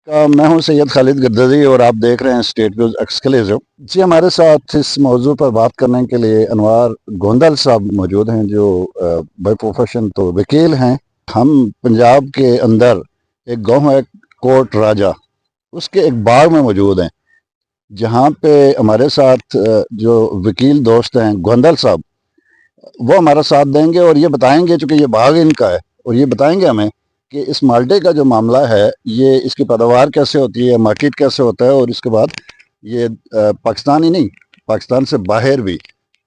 मैं हूं सैयद खालिद गद्दाजी और आप देख रहे हैं स्टेट न्यूज़ एक्सक्लूसिव। जी, हमारे साथ इस मौजू पर बात करने के लिए अनवार गोंदल साहब मौजूद हैं, जो बाय प्रोफेशन तो वकील हैं। हम पंजाब के अंदर एक गांव है कोट राजा, उसके एक बाग में मौजूद हैं, जहां पे हमारे साथ जो वकील दोस्त हैं गोंदल साहब, वो हमारा साथ देंगे और ये बताएंगे, चूंकि ये बाग इनका है, और ये बताएंगे हमें कि इस माल्टे का जो मामला है, ये इसकी पैदावार कैसे होती है, मार्केट कैसे होता है, और इसके बाद ये पाकिस्तान ही नहीं, पाकिस्तान से बाहर भी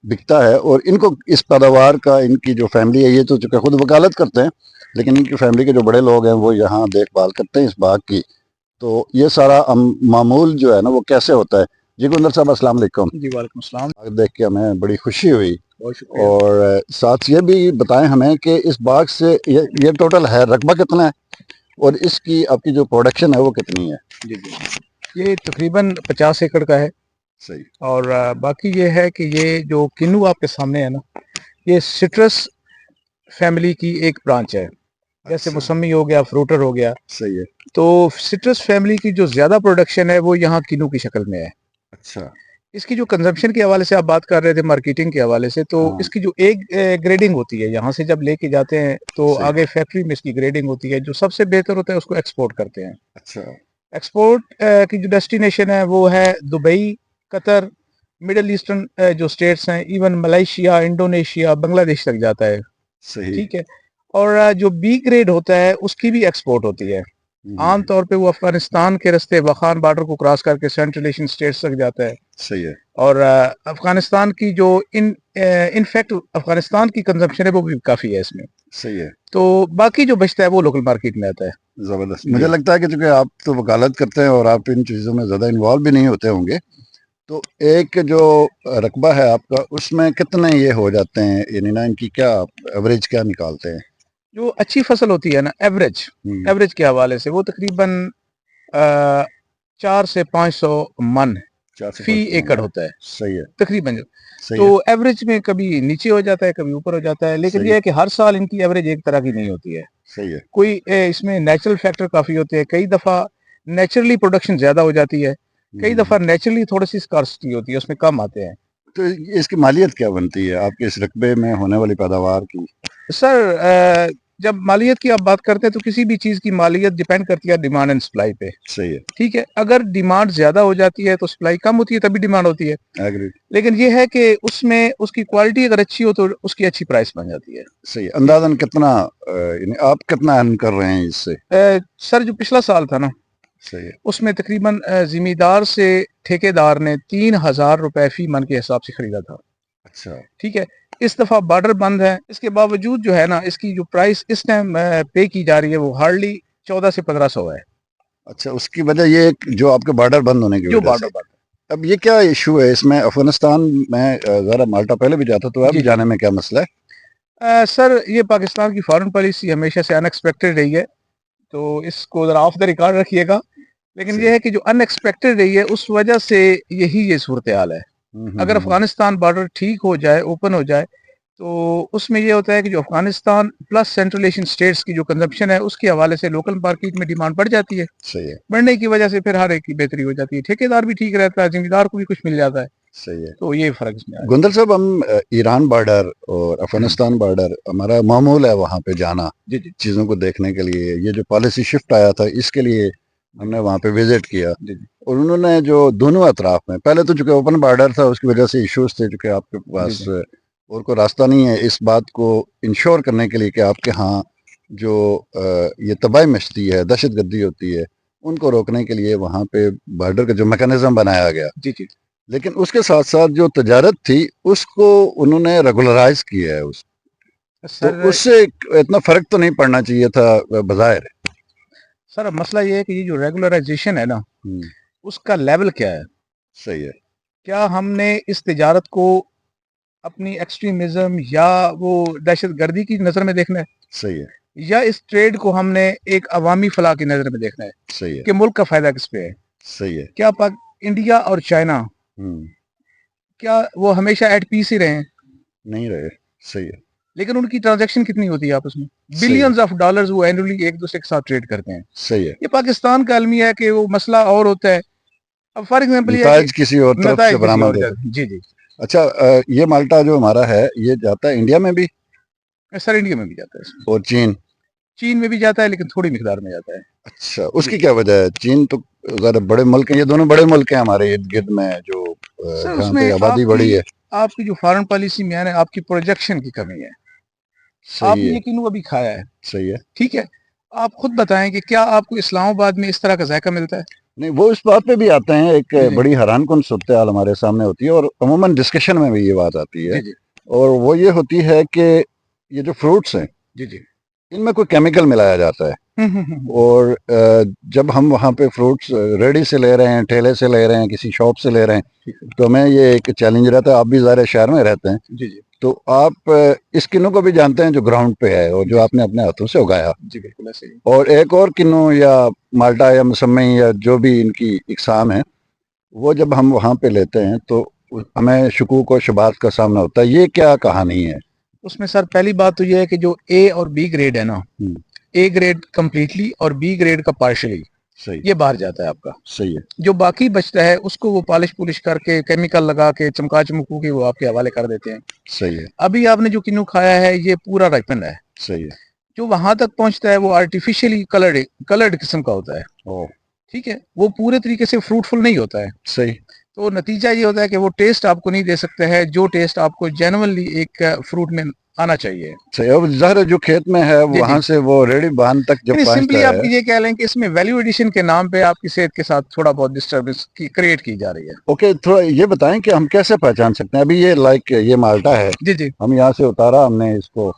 बिकता है। और इनको इस पैदावार का, इनकी जो फैमिली है, ये तो चूंकि खुद वकालत करते हैं, लेकिन इनकी फैमिली के जो बड़े लोग हैं वो यहाँ देखभाल करते हैं इस बाग की। तो ये सारा मामूल जो है ना, वो कैसे होता है। जी गुंदर साहब, अस्सलाम वालेकुम। जी वालेकुम सलाम। बाग देख के हमें बड़ी खुशी हुई। बहुत शुक्रिया। और साथ ये भी बताएं हमें कि इस बाग से ये टोटल है रकबा कितना है, और इसकी आपकी जो प्रोडक्शन है वो कितनी है। जी जी, ये तकरीबन 50 एकड़ का है। सही। और बाकी ये है कि ये जो किन्नू आपके सामने है ना, ये सिट्रस फैमिली की एक ब्रांच है। जैसे अच्छा। मौसमी हो गया, फ्रूटर हो गया। सही है। तो सिट्रस फैमिली की जो ज्यादा प्रोडक्शन है वो यहाँ किन्नू की शक्ल में है। अच्छा। इसकी जो कंजम्पशन के हवाले से आप बात कर रहे थे, मार्केटिंग के हवाले से, तो हाँ। इसकी जो एक ग्रेडिंग होती है, यहाँ से जब लेके जाते हैं तो सही। आगे फैक्ट्री में इसकी ग्रेडिंग होती है। जो सबसे बेहतर होता है उसको एक्सपोर्ट करते हैं। अच्छा। एक्सपोर्ट की जो डेस्टिनेशन है वो है दुबई, कतर, मिडल ईस्टर्न जो स्टेट्स हैं, इवन मलेशिया, इंडोनेशिया, बांग्लादेश तक जाता है। सही। ठीक है। और जो बी ग्रेड होता है उसकी भी एक्सपोर्ट होती है। हम्म। आमतौर पे वो अफगानिस्तान के रास्ते वखान बॉर्डर को क्रॉस करके सेंट्रल एशियन स्टेट्स तक जाता है। सही है। और अफगानिस्तान की जो इनफैक्ट अफगानिस्तान की कंजम्पशन है वो भी काफ़ी है इसमें। सही है। तो बाकी जो बचता है वो लोकल मार्केट में आता है। जबरदस्त। मुझे जी। लगता है कि चूंकि आप तो वकालत करते हैं और आप इन चीज़ों में ज़्यादा इन्वॉल्व भी नहीं होते होंगे, तो एक जो रकबा है आपका, उसमें कितने ये हो जाते हैं, यानी ना इनकी क्या एवरेज क्या निकालते हैं। जो अच्छी फसल होती है ना, एवरेज हम्म। एवरेज के हवाले से वो तकरीबन 4 से 500 मन 4 से 5 फी मन। एकड़ होता है सही है। तकरीबन। जो सही तो है। एवरेज में कभी नीचे हो जाता है, कभी ऊपर हो जाता है, लेकिन सही यह है। है कि हर साल इनकी एवरेज एक तरह की नहीं होती है। सही है। कोई इसमें नेचुरल फैक्टर काफी होते हैं। कई दफा नेचुरली प्रोडक्शन ज्यादा हो जाती है, कई दफा हम्म। नेचुरली थोड़ी सी स्कार्सिटी होती है, उसमें कम आते हैं। तो इसकी मालियत क्या बनती है आपके इस रकबे में होने वाली पैदावार की। सर जब मालियत की आप बात करते हैं तो किसी भी चीज की मालियत डिपेंड करती है डिमांड एंड सप्लाई पे। सही है। ठीक है, अगर डिमांड ज्यादा हो जाती है तो सप्लाई कम होती है, तभी डिमांड होती है। एग्री। लेकिन ये है कि उसमें उसकी क्वालिटी अगर अच्छी हो तो उसकी अच्छी प्राइस बन जाती है। सही है। ठीक अंदाजन कितना यानी आप कितना अर्न कर रहे हैं इससे। सर जो पिछला साल था ना, सही है। उसमें तकरीबन जिमीदार से ठेकेदार ने 3,000 रुपए फी मन के हिसाब से खरीदा था। अच्छा। ठीक है। इस दफा बॉर्डर बंद है, इसके बावजूद जो है ना, इसकी जो प्राइस इस टाइम पे की जा रही है वो हार्डली 1400 से 1500 है। अच्छा, उसकी वजह ये जो आपके बॉर्डर बंद होने की जो वजह बॉर्डर से। बंद अब ये क्या इशू है इसमें, अफगानिस्तान में ज़रा माल्टा पहले भी जाता, तो है। अब जी जी। जाने में क्या मसला है। सर ये पाकिस्तान की फॉरेन पॉलिसी हमेशा से अनएक्सपेक्टेड रही है, तो इसको जरा ऑफ द रिकॉर्ड रखिएगा। लेकिन सही। ये है कि जो अनएक्सपेक्टेड रही है उस वजह से यही ये सूरत हाल है। अगर हम्म। अफगानिस्तान बॉर्डर ठीक हो जाए, ओपन हो जाए, तो उसमें ये होता है कि जो Afghanistan plus central Asian states की जो कंजप्शन है उसके हवाले से लोकल मार्केट में डिमांड बढ़ जाती है। सही है। बढ़ने की वजह से फिर हर एक की बेहतरी हो जाती है, ठेकेदार भी ठीक रहता है, जिम्मेदार को भी कुछ मिल जाता है। सही है। तो ये फर्क इसमें आ गुंदल साहब, हम ईरान बॉर्डर और जाता है। अफगानिस्तान बॉर्डर, हमारा मामूल है वहाँ पे जाना, जी जी चीज़ों को देखने के लिए। ये जो पॉलिसी शिफ्ट आया था, इसके लिए जी हमने वहाँ पे विजिट किया। जी जी और उन्होंने जो दोनों अतराफ में, पहले तो चूंकि ओपन बॉर्डर था, उसकी वजह से इश्यूज थे, चूंकि आपके जी पास जी और कोई रास्ता नहीं है इस बात को इंश्योर करने के लिए कि आपके यहाँ जो ये तबाही मचती है, दहशत गर्दी होती है, उनको रोकने के लिए वहाँ पे बॉर्डर का जो मैकेनिज्म बनाया गया। जी जी। लेकिन उसके साथ साथ जो तजारत थी, उसको उन्होंने रेगुलराइज किया है। तो सर उससे इतना फर्क तो नहीं पड़ना चाहिए था बज़ाहिर। सर मसला ये है कि ये जो रेगुलराइजेशन है ना, हम्म। उसका लेवल क्या है। सही है। क्या हमने इस तिजारत को अपनी एक्सट्रीमिज्म या वो दहशत गर्दी की नजर में देखना है, सही है। या इस ट्रेड को हमने एक अवामी फलाह की नजर में देखना है सही है। कि मुल्क का फायदा किस पे है। सही है। क्या पाक इंडिया और चाइना, हम्म। क्या वो हमेशा एट पीस ही रहे हैं। नहीं रहे। सही है। लेकिन उनकी ट्रांजैक्शन कितनी होती है आपस में, सही है, बिलियंस ऑफ डॉलर्स वो एनुअली एक दूसरे के साथ ट्रेड करते हैं। सही है। ये पाकिस्तान का अलमिया है कि वो मसला और होता है। अब फॉर एग्जांपल ये है नताज कि किसी और तरफ से नताइज किसी बरामद और होते जाते हैं। जी जी। हैं। अच्छा, ये माल्टा जो हमारा है ये जाता है इंडिया में भी सर इंडिया में भी जाता है इसमें, और चीन। चीन में भी जाता है लेकिन थोड़ी मिकदार में जाता है। अच्छा, जी उसकी क्या वजह है? चीन तो ज़्यादा बड़े मुल्क हैं, ये दोनों बड़े मुल्क हैं हमारे इर्द गिर्द में जो सर जहाँ पे उसमें आबादी बड़ी है। आपकी जो फॉरेन पॉलिसी में है ना, आपकी प्रोजेक्शन की कमी है। सही आपने है, ये किन्नू अभी खाया है, सही है। ठीक है, आप खुद बताएं कि क्या आपको इस्लामाबाद में इस तरह का जायका मिलता है? नहीं, वो इस बात पे भी आते हैं, एक जी जी बड़ी हैरानकुन सूरत हाल हमारे सामने होती है और अमूमन डिस्कशन में भी ये बात आती है। जी जी और वो ये होती है कि ये जो फ्रूट्स हैं जी जी। इनमें कोई केमिकल मिलाया जाता है। हम्म। और जब हम वहाँ पे फ्रूट्स रेडी से ले रहे हैं, ठेले से ले रहे हैं, किसी शॉप से ले रहे हैं, ठीक है। तो हमें ये एक चैलेंज रहता है। आप भी ज़ाहिर है शहर में रहते हैं, जी जी तो आप इस किन्नू को भी जानते हैं जो ग्राउंड पे है और जो जी आपने अपने हाथों से उगाया। जी, बिल्कुल ऐसे ही। और एक और किन्नू या माल्टा या मसम्मी या जो भी इनकी इकसाम है, वो जब हम वहाँ पे लेते हैं तो हमें शकूक और शुबात का सामना होता है। ये क्या कहानी है? उसमें सर पहली बात तो ये है कि जो ए और बी ग्रेड है ना, हम्म, ए ग्रेड कंप्लीटली और बी ग्रेड का पार्शली, सही, ये बाहर जाता है आपका। सही है, जो बाकी बचता है उसको वो पॉलिश पुलिश करके केमिकल लगा के चमका चमकू के वो आपके हवाले कर देते हैं। सही है, अभी आपने जो किन्नू खाया है ये पूरा राइपन है। सही है। जो वहां तक पहुंचता है वो आर्टिफिशियली कलर्ड किस्म का होता है। ओ, ठीक है, वो पूरे तरीके से फ्रूटफुल नहीं होता है। सही, तो नतीजा ये होता है कि वो टेस्ट आपको नहीं दे सकते हैं जो टेस्ट आपको जेन्युइनली एक फ्रूट में आना चाहिए। सही। अब ज़ाहिर है जो खेत में है जी जी। वहां से वो रेडी बांध तक जब नहीं, पहुंचता सिंपली आप है। ये कह लें कि इसमें वैल्यू एडिशन के नाम पे आपकी सेहत के साथ थोड़ा बहुत डिस्टर्बेंस की क्रिएट की जा रही है। ओके, थोड़ा ये बताएं कि हम कैसे पहचान सकते हैं? अभी ये लाइक ये माल्टा है, जी जी हम यहाँ से उतारा हमने इसको,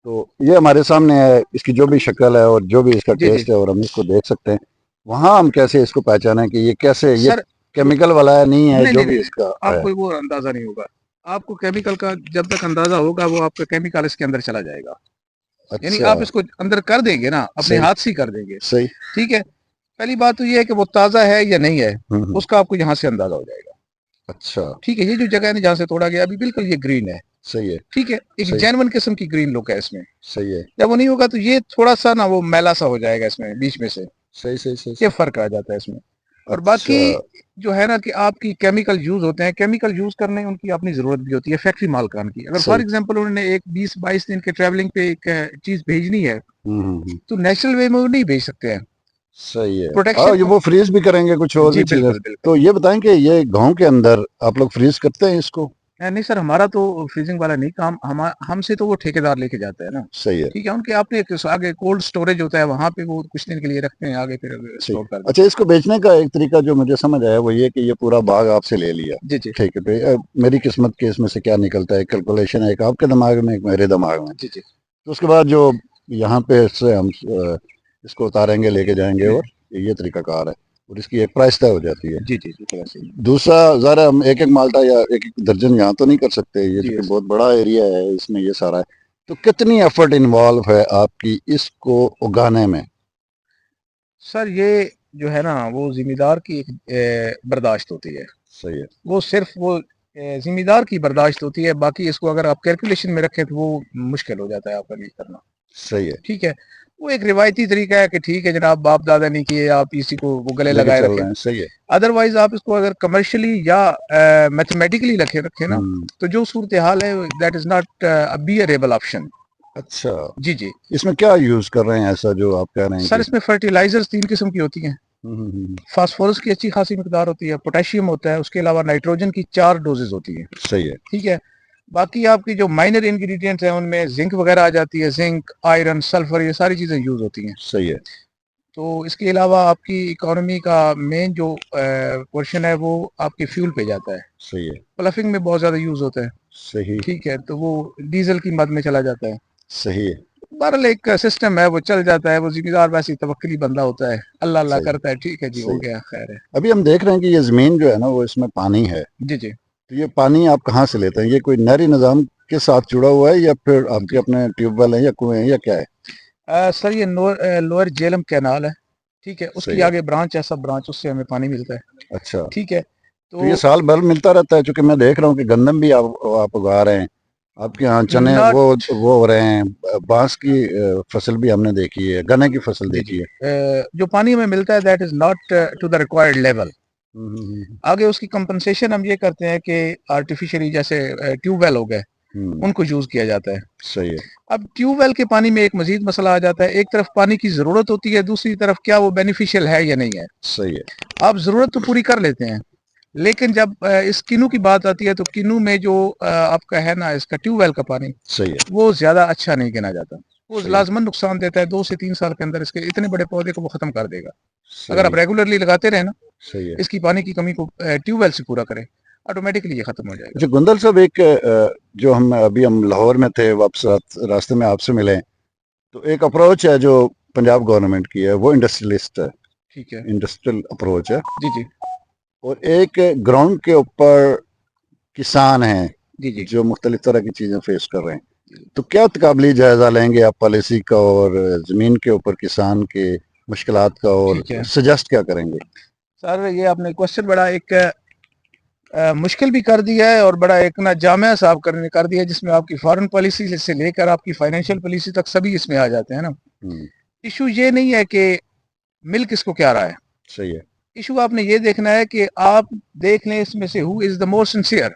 तो ये हमारे सामने है, इसकी जो भी शक्ल है और जो भी इसका जी जी। टेस्ट है और हम इसको देख सकते हैं। वहां हम कैसे इसको पहचानें कि ये कैसे, ये सर जो केमिकल वाला है नहीं है, नहीं जो नहीं भी नहीं, इसका है? आपको वो अंदाजा नहीं होगा। आपको केमिकल का जब तक अंदाजा होगा वो आपका केमिकल इसके अंदर चला जाएगा। यानी अच्छा, आप इसको अंदर कर देंगे ना, अपने सही, हाथ से ही कर देंगे। सही, ठीक है, पहली बात तो ये है कि वो ताज़ा है या नहीं है, हम्म, उसका आपको यहाँ से अंदाजा हो जाएगा। अच्छा, ठीक है, ये जो जगह है ना जहाँ से तोड़ा गया अभी बिल्कुल ये ग्रीन है। सही है, ठीक है, एक सही, जेन्युइन किस्म की ग्रीन लुक है इसमें। सही है, जब वो नहीं होगा तो ये थोड़ा सा ना वो मैला सा हो जाएगा इसमें बीच में से, सही, सही, सही, ये सही। फर्क आ जाता है इसमें। और अच्छा, बाकी जो है ना कि आपकी केमिकल यूज होते हैं, केमिकल यूज करने उनकी अपनी जरूरत भी होती है फैक्ट्री मालकान की। अगर फॉर सही, एग्जांपल उन्होंने एक 20-22 दिन के ट्रैवलिंग पे एक चीज भेजनी है हम्म। तो नेचुरल वे में वो नहीं भेज सकते हैं। सही है। प्रोटेक्शन ये वो फ्रीज भी करेंगे कुछ और भी जी चीजें। बिल्कुल बिल्कुल। तो ये बताएं कि ये गांव के अंदर आप लोग फ्रीज करते हैं इसको? नहीं सर, हमारा तो फ्रीजिंग वाला नहीं काम, हमसे तो वो ठेकेदार लेके जाते हैं ना। सही है, ठीक है, उनके अपने आगे कोल्ड स्टोरेज होता है, वहां पे वो कुछ दिन के लिए रखते हैं, आगे फिर सही। स्टोर कर अच्छा, देते इसको बेचने का एक तरीका जो मुझे समझ आया वो ये कि ये पूरा बाग आपसे ले लिया, हैं। जी जी ठीक है पे मेरी किस्मत के इसमें से क्या निकलता है, कैलकुलेशन है एक आपके दिमाग में एक मेरे दिमाग में। जी जी तो उसके बाद जो यहाँ पे इससे हम इसको उतारेंगे लेके जाएंगे जी और ये तरीका कार है और इसकी एक प्राइस तय हो जाती है। जी जी बिल्कुल ऐसे ही। दूसरा, ज़रा हम एक एक माल्टा या एक एक दर्जन यहाँ तो नहीं कर सकते, ये जी चूंकि यस। बहुत बड़ा एरिया है इसमें ये सारा है। तो कितनी एफर्ट इन्वॉल्व है आपकी इसको उगाने में? सर ये जो है ना वो जिम्मेदार की एक बर्दाश्त होती है। सही है, वो सिर्फ वो जिम्मेदार की बर्दाश्त होती है, बाकी इसको अगर आप कैलकुलेशन में रखें तो वो मुश्किल हो जाता है आपका लिए करना। सही है, ठीक है, वो एक रिवायती तरीका है कि ठीक है जनाब बाप दादा ने किए, आप इसी को वो गले लेके लगाए चल रखें। रहे हैं, सही है। अदरवाइज आप इसको अगर कमर्शियली या मैथमेटिकली रखे रखे ना, हम्म, तो जो सूरत हाल है that is not bearable option. अच्छा, जी जी। इसमें क्या यूज कर रहे हैं ऐसा जो आप कह रहे हैं सर कि इसमें फर्टिलाइजर्स 3 किस्म की होती हैं। हम्म, फास्फोरस की अच्छी खासी मिकदार होती है, पोटेशियम होता है, उसके अलावा नाइट्रोजन की 4 डोजेज होती है। सही है, ठीक है, बाकी आपकी जो माइनर इंग्रेडिएंट्स हैं उनमें जिंक वगैरह आ जाती है, जिंक आयरन सल्फर ये सारी चीजें यूज होती हैं। सही है, तो इसके अलावा आपकी इकोनॉमी का मेन जो पोर्शन है वो आपकी फ्यूल पे जाता है। सही है, प्लफिंग में बहुत ज्यादा यूज होता है। सही, ठीक है, तो वो डीजल की मद में चला जाता है। सही है, बहरहाल एक सिस्टम है वो चल जाता है, वो जिम्मेदार वैसे तवक्कली बंदा होता है, अल्लाह अल्लाह सही है, करता है, ठीक है जी हो सही। गया खैर है। अभी हम देख रहे हैं कि ये जमीन जो है ना वो इसमें पानी है, जी जी तो ये पानी आप कहाँ से लेते हैं? ये कोई नहरी निज़ाम के साथ जुड़ा हुआ है या फिर आपके जी। अपने ट्यूबवेल हैं या कुएं हैं या क्या है? सर ये लोअर जेलम कैनाल है। ठीक है, उसकी सही है, आगे ब्रांच है, सब ब्रांच, उससे हमें पानी मिलता है। अच्छा। ठीक है, तो ये तो साल भर मिलता रहता है? क्योंकि मैं देख रहा हूँ कि गंदम भी आप उगा रहे हैं, आपके यहाँ चने नॉट वो हो रहे हैं, बांस की फसल भी हमने देखी है, गन्ने की फसल जी देखी जी है। जो पानी हमें मिलता है that is not to the required level. Hmm. आगे उसकी कंपनसेशन हम ये करते हैं कि आर्टिफिशियली जैसे ट्यूबवेल हो गए हम्म, उनको यूज किया जाता है। सही है। अब ट्यूबवेल के पानी में एक मजीद मसला आ जाता है, एक तरफ पानी की जरूरत होती है, दूसरी तरफ क्या वो बेनिफिशियल है या नहीं है। सही है। आप जरूरत तो पूरी कर लेते हैं, लेकिन जब इस किन्नू की बात आती है तो किन्नू में जो आपका है ना इसका ट्यूबवेल का पानी सही है। वो ज्यादा अच्छा नहीं गिना जाता। वो सही है। लाजमन नुकसान देता है, 2 से 3 साल के अंदर इसके इतने बड़े पौधे को वो खत्म कर देगा। अगर सही आप रेगुलरली लगाते रहे ना सही है। इसकी पानी की कमी को ट्यूबवेल से पूरा करें, ऑटोमेटिकली ये खत्म हो जाएगा। अच्छा गुंदल साहब, एक जो हम लाहौर में थे, वापस रास्ते में आपसे मिले, तो एक अप्रोच है जो पंजाब गवर्नमेंट की है, वो इंडस्ट्रियलिस्ट है, ठीक है। इंडस्ट्रियल अप्रोच है। जी जी और एक ग्राउंड के ऊपर किसान हैं जी जी जो मुख्तलिफ तरह की चीजें फेस कर रहे हैं, तो क्या तकाबली जायजा लेंगे आप पॉलिसी का, और जमीन के ऊपर किसान के मुश्किलात का, और ठीक है सजेस्ट क्या करेंगे? सर, ये आपने क्वेश्चन बड़ा एक मुश्किल भी कर दिया है और बड़ा एक ना जामिया साहब कर दिया है, जिसमें आपकी फॉरेन पॉलिसी से लेकर आपकी फाइनेंशियल पॉलिसी तक सभी इसमें आ जाते हैं ना। हम्म, इशू ये नहीं है कि मिल किसको क्या रहा है, सही है। इशू आपने ये देखना है कि आप देख लें इसमें से who is the more sincere.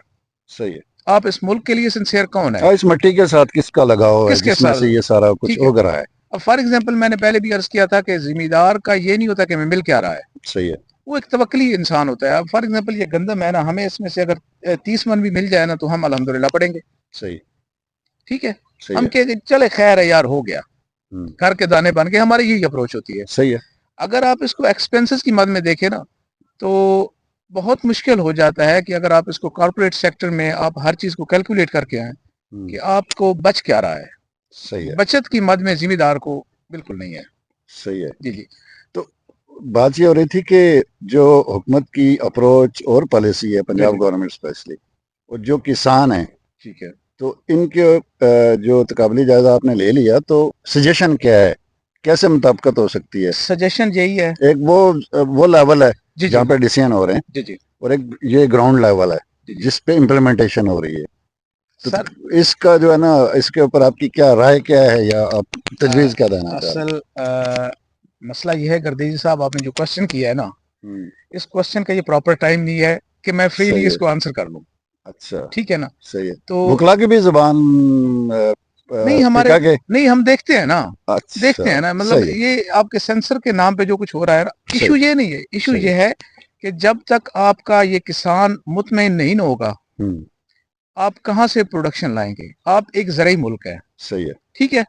सही है। आप इस मुल्क के लिए सिंसियर कौन है, इस मिट्टी के साथ किसका लगाव है किसके जिसमें साथ। से ये सारा कुछ ठीक है। उग रहा है? अब फॉर एग्जाम्पल मैंने पहले भी अर्ज किया था कि जिम्मेदार का ये नहीं होता कि हमें मिल क्या रहा है, सही है। वो एक तवक्कली इंसान होता है। अब फॉर एग्जाम्पल ये गंदम है ना, हमें इसमें से अगर 30 मन भी मिल जाए ना तो हम अल्हम्दुलिल्लाह पढ़ेंगे। सही। ठीक है। सही हम है। कह चले खैर है यार, हो गया, हम्म, घर के दाने बन के, हमारी यही अप्रोच होती है। सही है। अगर आप इसको एक्सपेंसेस की मद में देखें ना तो बहुत मुश्किल हो जाता है कि अगर आप इसको कॉर्पोरेट सेक्टर में आप हर चीज को कैलकुलेट करके आए कि आपको बच क्या रहा है। सही है। बचत की मद में जिम्मेदार को बिल्कुल नहीं है। सही है। जी जी तो बात ये हो रही थी कि जो हुकूमत की अप्रोच और पॉलिसी है, जी पंजाब जी गवर्नमेंट स्पेशली, और जो किसान हैं, ठीक है। तो इनके जो तकाबली जायजा आपने ले लिया, तो सजेशन क्या है, कैसे मुताबिकत हो सकती है? सजेशन यही है। एक वो लेवल है जी जी जहाँ पे डिसीजन हो रहे हैं, जी जी और एक ये ग्राउंड लेवल है जी जी जिस पे इम्प्लीमेंटेशन हो रही है। तो सर, इसका जो है ना, इसके ऊपर आपकी क्या राय क्या है, या आप तजवीज क्या देना चाह रहे असल मसला यह है गर्दीजी साहब, आपने जो क्वेश्चन किया है ना, हैं? इस क्वेश्चन का ये प्रॉपर टाइम नहीं है कि मैं फ्रीली सही है। इसको आंसर कर लूं। अच्छा। ठीक है ना। सही है। तो बुकला की भी जुबान नहीं हमारे, टिका के। नहीं हम देखते हैं ना, देखते अच्छा। हैं ना, मतलब सही है। ये आपके सेंसर के नाम पे जो कुछ हो रहा है ना, सही। इशू ये नहीं है। इशू सही। ये है कि जब तक आपका ये किसान मुतमईन नहीं ना होगा, हम्म। आप कहाँ से प्रोडक्शन लाएंगे। आप एक ज़रई मुल्क है। सही है। ठीक है।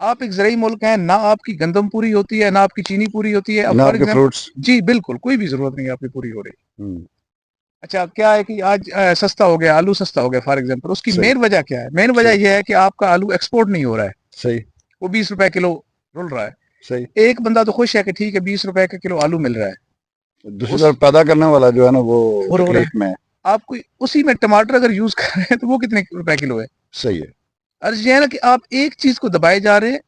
आप एक ज़रई मुल्क है ना, आपकी गंदम पूरी होती है ना आपकी चीनी पूरी होती है। अब ना फॉर आपके एग्जाम्पल, फ्रूट्स। जी बिल्कुल कोई भी जरूरत नहीं है आपकी पूरी हो रही। हम्म। अच्छा, क्या है कि आज सस्ता हो गया, आलू सस्ता हो गया फॉर एग्जाम्पल, उसकी सही। मेन वजह क्या है। मेन वजह सही। यह है कि आपका आलू एक्सपोर्ट नहीं हो रहा है, सही। वो 20 रुपए किलो रुल रहा है। सही। एक बंदा तो खुश है कि ठीक है 20 रुपए का किलो आलू मिल रहा है, दूसरी उस तरफ पैदा करने वाला जो है ना, वो और हो रहा है। तकलीफ में है। आपको उसी में टमाटर अगर यूज कर रहे हैं तो वो कितने रुपए किलो है। सही है। अर्ज ये है ना कि आप एक चीज को दबाए जा रहे हैं।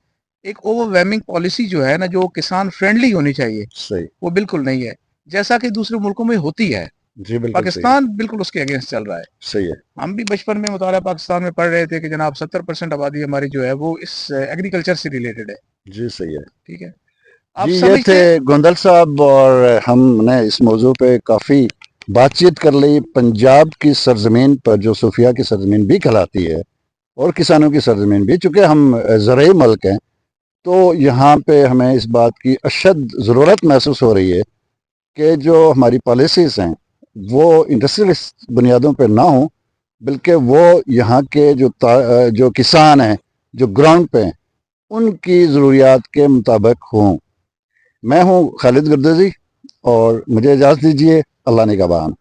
एक ओवरवेमिंग पॉलिसी जो है ना, जो किसान फ्रेंडली होनी चाहिए, सही। वो बिल्कुल नहीं है, जैसा कि दूसरे मुल्कों में होती है। जी बिल्कुल सही है। पाकिस्तान बिल्कुल उसके अगेंस्ट चल रहा है। सही है। हम भी बचपन में मुताला पाकिस्तान में पढ़ रहे थे कि जनाब 70% आबादी हमारी जो है वो इस एग्रीकल्चर से रिलेटेड है। जी सही है। ठीक है। आप जी ये थे समझते हैं। गोंदल साहब, और हमने इस मौजू पे काफ़ी बातचीत कर ली। पंजाब की सरजमीन पर, जो सूफिया की सरजमीन भी कहलाती है और किसानों की सरजमीन भी, चूँकि हम ज़रई मुल्क हैं, तो यहाँ पे हमें इस बात की अशद ज़रूरत महसूस हो रही है कि जो हमारी पॉलिसीज़ हैं वो इंडस्ट्रियलिस्ट बुनियादों पर ना हों, बल्कि वो यहाँ के जो किसान हैं, जो ग्राउंड पे हैं, उनकी ज़रूरियात के मुताबिक हों। मैं हूँ खालिद गर्दजी, और मुझे इजाज़त दीजिए। अल्लाह निगहबान।